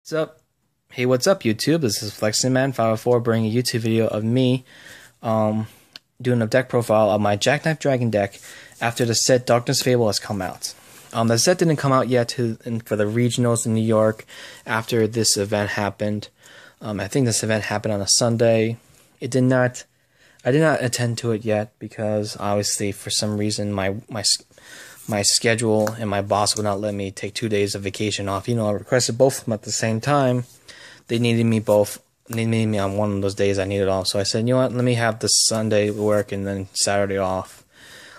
What's up? Hey, what's up, YouTube? This is FlexingMan504 bringing a YouTube video of me doing a deck profile of my Jackknife Dragon deck after the set Darkness Fable has come out. The set didn't come out yet for the regionals in New York after this event happened. I think this event happened on a Sunday. I did not attend to it yet because obviously for some reason my schedule and my boss would not let me take 2 days of vacation off. You know, I requested both of them at the same time. They needed me both. They needed me on one of those days I needed off. So I said, you know what, let me have this Sunday work and then Saturday off.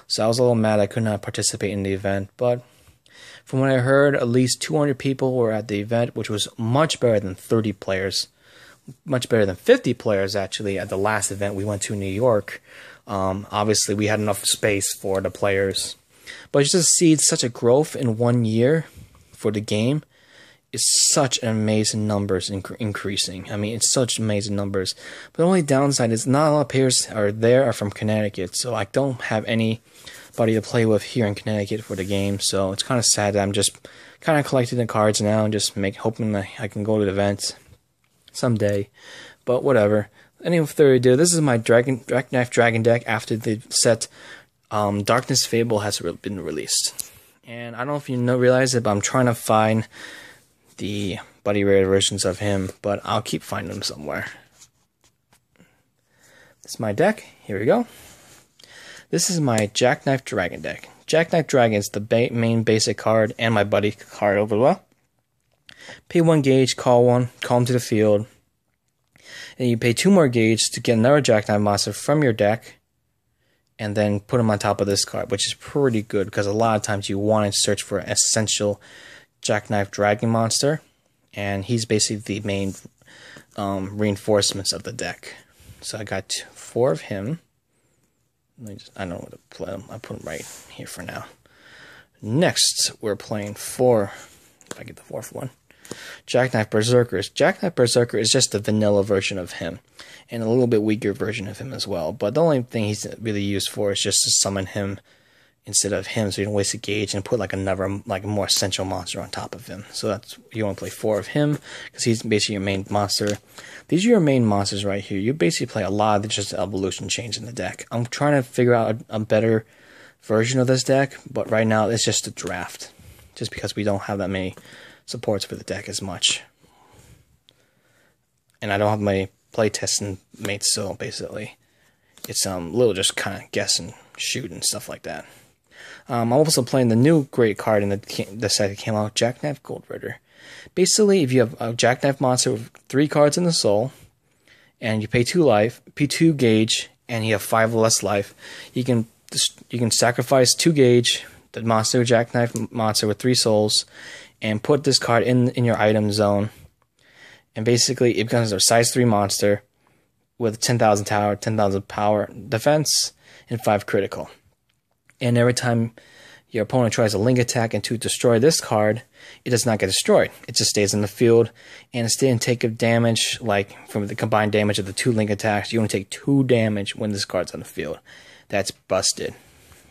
So I was a little mad I could not participate in the event. But from what I heard, at least 200 people were at the event, which was much better than 30 players. Much better than 50 players, actually, at the last event we went to in New York. Obviously, we had enough space for the players. But just to see such a growth in 1 year for the game is such an amazing numbers increasing. I mean, it's such amazing numbers. But the only downside is not a lot of players are from Connecticut, so I don't have anybody to play with here in Connecticut for the game. So it's kind of sad that I'm just kind of collecting the cards now and just hoping that I can go to the event someday. But whatever. Anyway, further ado, this is my Jackknife Dragon deck after the set Darkness Fable has been released. And I don't know if you realize it, but I'm trying to find the Buddy Ritter versions of him, but I'll keep finding them somewhere. This is my deck. Here we go. This is my Jackknife Dragon deck. Jackknife Dragon is the main basic card and my buddy card over well. Pay 1 gauge, call him to the field. And you pay 2 more gauge to get another Jackknife monster from your deck. And then put him on top of this card, which is pretty good because a lot of times you want to search for an essential Jackknife Dragon monster, and he's basically the main reinforcements of the deck. So I got 4 of him. I don't know where to play them. I put them right here for now. Next, we're playing 4. If I get the 4th one, Jackknife Berserkers. Jackknife Berserker is just the vanilla version of him, and a little bit weaker version of him as well. But the only thing he's really used for is just to summon him instead of him, so you don't waste a gauge and put a more essential monster on top of him. So that's you want to play 4 of him because he's basically your main monster. These are your main monsters right here. You basically play a lot of just evolution change in the deck. I'm trying to figure out a better version of this deck, but right now it's just a draft, just because we don't have that many supports for the deck as much, and I don't have my playtesting mates, so basically it's little just kind of guess and shoot and stuff like that. I'm also playing the new great card in the set that came out, Jackknife Colt Ritter. Basically, if you have a Jackknife monster with 3 cards in the soul, and you pay 2 gauge, and you have 5 less life, you can sacrifice 2 gauge, the monster Jackknife monster with 3 souls, and put this card in your item zone. And basically, it becomes a size 3 monster with 10,000 tower, 10,000 power defense, and 5 critical. And every time your opponent tries a link attack and to destroy this card, it does not get destroyed. It just stays in the field, and instead of take damage, like from the combined damage of the 2 link attacks, you only take 2 damage when this card's on the field. That's busted.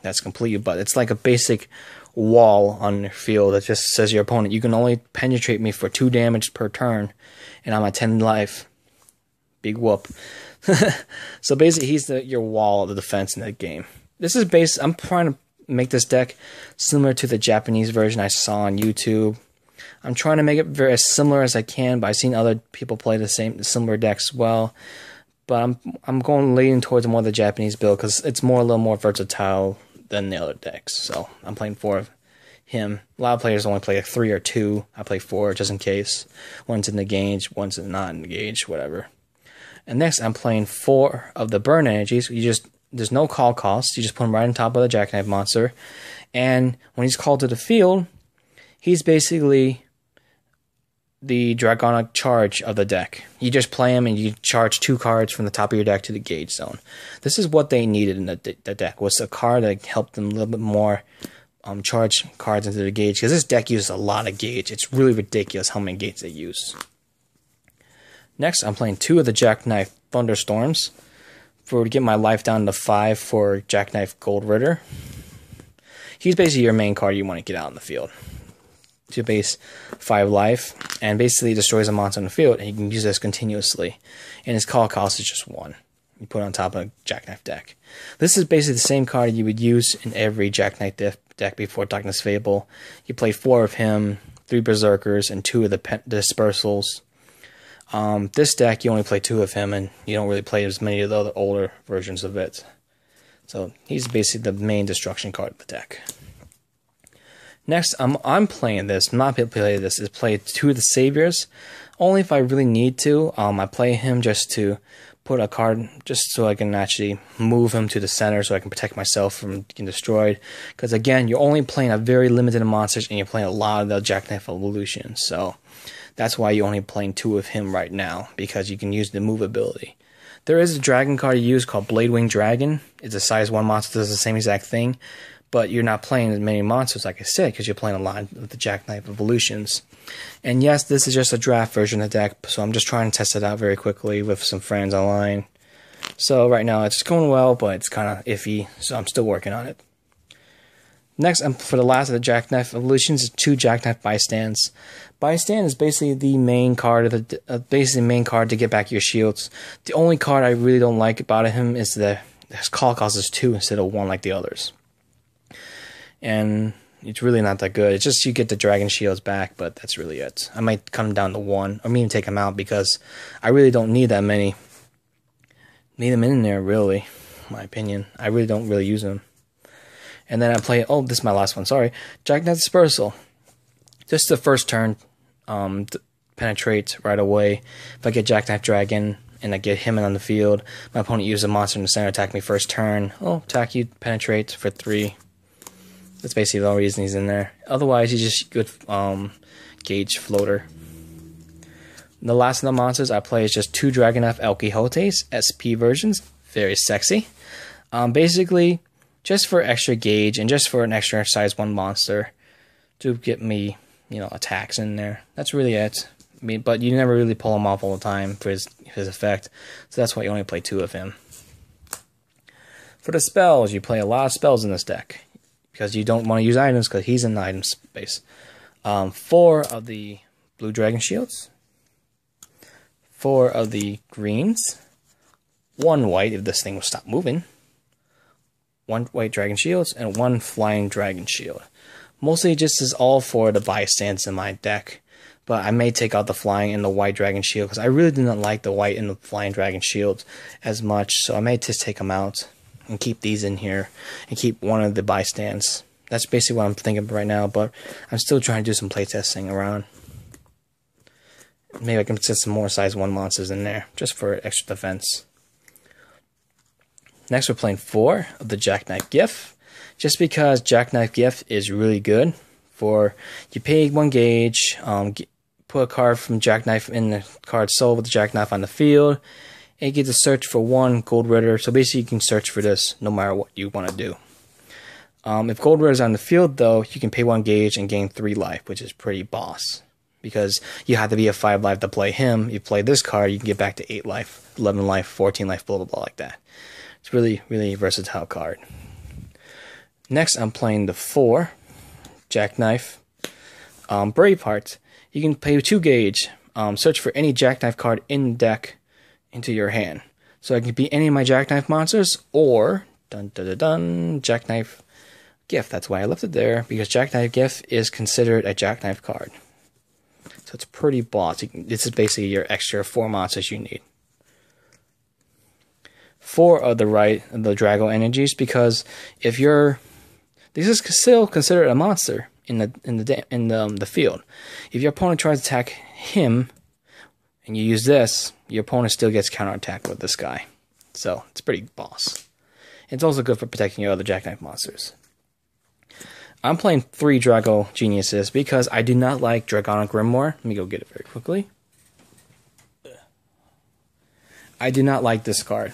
That's completely busted. It's like a basic wall on your field that just says your opponent, you can only penetrate me for 2 damage per turn, and I'm at 10 life. Big whoop. So basically, he's your wall of the defense in the game. This is I'm trying to make this deck similar to the Japanese version I saw on YouTube. I'm trying to make it very as similar as I can, but I've seen other people play the similar decks well. But I'm leaning towards more of the Japanese build because it's a little more versatile than the other decks. So I'm playing 4 of him. A lot of players only play 3 or 2. I play 4 just in case. One's in the gauge, one's not in the gauge, whatever. And next I'm playing 4 of the burn energies. There's no call cost. You just put him right on top of the Jackknife monster. And when he's called to the field, he's basically the Dragonic charge of the deck. You just play him and you charge 2 cards from the top of your deck to the gauge zone. This is what they needed in the deck, was a card that helped them a little bit more charge cards into the gauge, because this deck uses a lot of gauge. It's really ridiculous how many gauge they use. Next, I'm playing 2 of the Jackknife Thunderstorms to get my life down to 5 for Jackknife Colt Ritter. He's basically your main card you want to get out in the field. to base 5 life, and basically destroys a monster on the field, and you can use this continuously. And his call cost is just 1. You put it on top of a Jackknife deck. This is basically the same card you would use in every Jackknife deck before Darkness Fable. You play 4 of him, 3 Berserkers, and 2 of the Dispersals. This deck, you only play 2 of him, and you don't really play as many of the other older versions of it. So he's basically the main destruction card of the deck. Next, I'm playing this. Not play this. Is play 2 of the Saviors. Only if I really need to. I play him just to put a card, just so I can actually move him to the center, so I can protect myself from getting destroyed. Because again, you're only playing a very limited of monsters, and you're playing a lot of the Jackknife Evolution. So that's why you're only playing 2 of him right now, because you can use the move ability. There is a dragon card you use called Bladewing Dragon. It's a size 1 monster, does the same exact thing. But you're not playing as many monsters, like I said, because you're playing a lot of the Jackknife Evolutions. And yes, this is just a draft version of the deck, so I'm just trying to test it out very quickly with some friends online. So right now it's going well, but it's kind of iffy, so I'm still working on it. Next, for the last of the Jackknife Evolutions, is 2 Jackknife Bystands. Bystand is basically the main card of the main card to get back your shields. The only card I really don't like about him is his call cost is 2 instead of 1 like the others. And it's really not that good. It's just you get the dragon shields back, but that's really it. I might come down to 1, or maybe take them out, because I really don't need that many. Need them in there, really, in my opinion. I really don't really use them. And then I play, oh, this is my last one, sorry. Dragnet Dispersal. Just the first turn, penetrate right away. If I get Jackknife Dragon, and I get him in on the field, my opponent uses a monster in the center, attack me first turn. Oh, attack you, penetrate for 3. That's basically the only reason he's in there. Otherwise, he's just good gauge floater. The last of the monsters I play is just 2 Dragonef El Quijotes, SP versions. Very sexy. Basically, just for extra gauge and just for an extra size 1 monster to get me, attacks in there. That's really it. I mean, but you never really pull him off all the time for his effect. So that's why you only play 2 of him. For the spells, you play a lot of spells in this deck, because you don't want to use items, because he's in the item space. 4 of the blue dragon shields, 4 of the greens, 1 white if this thing will stop moving, 1 white dragon shields, and 1 flying dragon shield. Mostly just is all for the bystands in my deck, but I may take out the flying and the white dragon shield, because I really do not like the white and the flying dragon shield as much, so I may just take them out and keep these in here, and keep 1 of the bystands. That's basically what I'm thinking right now, but I'm still trying to do some playtesting around. Maybe I can set some more size 1 monsters in there, just for extra defense. Next, we're playing 4 of the Jackknife Gift, just because Jackknife Gift is really good. For you pay 1 gauge, put a card from Jackknife in the card soul with the Jackknife on the field, and you get to search for 1 Colt Ritter. So basically you can search for this no matter what you want to do. If Colt Ritter's on the field, though, you can pay 1 gauge and gain 3 life, which is pretty boss. Because you have to be a 5 life to play him. You play this card, you can get back to 8 life, 11 life, 14 life, blah, blah, blah, like that. It's really, really versatile card. Next, I'm playing the 4 Jackknife Braveheart. You can pay 2 gauge, search for any Jackknife card in the deck into your hand. So it can be any of my Jackknife monsters, or Jackknife Gift. That's why I left it there, because Jackknife Gift is considered a Jackknife card. So it's pretty boss. This is basically your extra 4 monsters you need. 4 of the Drago energies, because if you're, this is still considered a monster in the field. If your opponent tries to attack him, and you use this, your opponent still gets counterattacked with this guy. So it's pretty boss. It's also good for protecting your other Jackknife monsters. I'm playing 3 Drago Geniuses because I do not like Dragonic Grimoire. Let me go get it very quickly. I do not like this card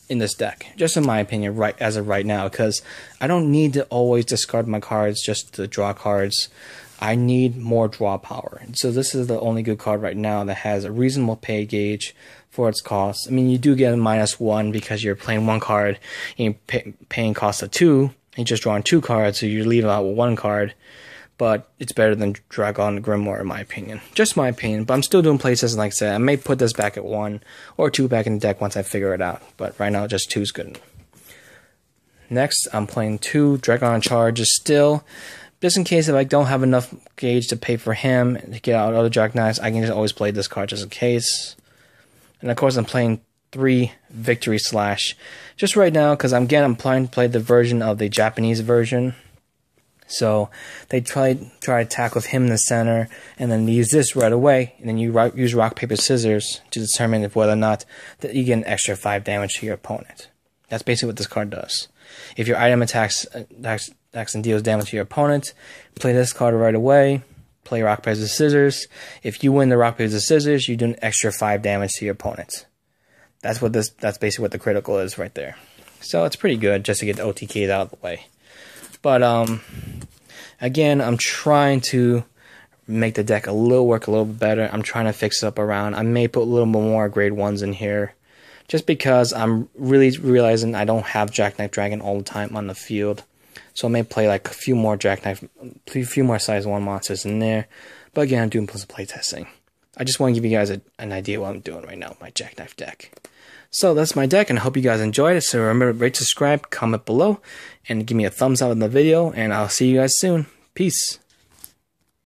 in this deck, just in my opinion, right as of right now, because I don't need to always discard my cards just to draw cards. I need more draw power. And so this is the only good card right now that has a reasonable pay gauge for its cost. I mean, you do get a -1 because you're playing 1 card and you're paying cost of 2, and you're just drawing 2 cards, so you're leaving out with 1 card. but it's better than Dragon Grimoire in my opinion. Just my opinion, but I'm still doing playtests. Like I said, I may put this back at 1 or 2 back in the deck once I figure it out, but right now just 2 is good. Next, I'm playing 2 Dragon Charges still, just in case if I don't have enough gauge to pay for him to get out other Jackknives, I can just always play this card just in case. And of course, I'm playing 3 Victory Slash just right now because I'm planning to play the version of the Japanese version. So they try to attack with him in the center, and then use this right away, and then you use rock paper scissors to determine if whether or not that you get an extra 5 damage to your opponent. That's basically what this card does. If your item attacks and deals damage to your opponent, play this card right away. Play rock paper scissors. If you win the rock paper scissors, you do an extra 5 damage to your opponent. That's basically what the critical is right there. So it's pretty good just to get the OTKs out of the way. But again, I'm trying to make the deck work a little bit better. I'm trying to fix it up around. I may put a little bit more grade 1s in here, just because I'm really realizing I don't have Jackknife Dragon all the time on the field. So I may play like a few more size 1 monsters in there. But again, I'm doing some playtesting. I just want to give you guys an idea what I'm doing right now with my Jackknife deck. So that's my deck, and I hope you guys enjoyed it. So remember to rate, subscribe, comment below, and give me a thumbs up in the video, and I'll see you guys soon. Peace.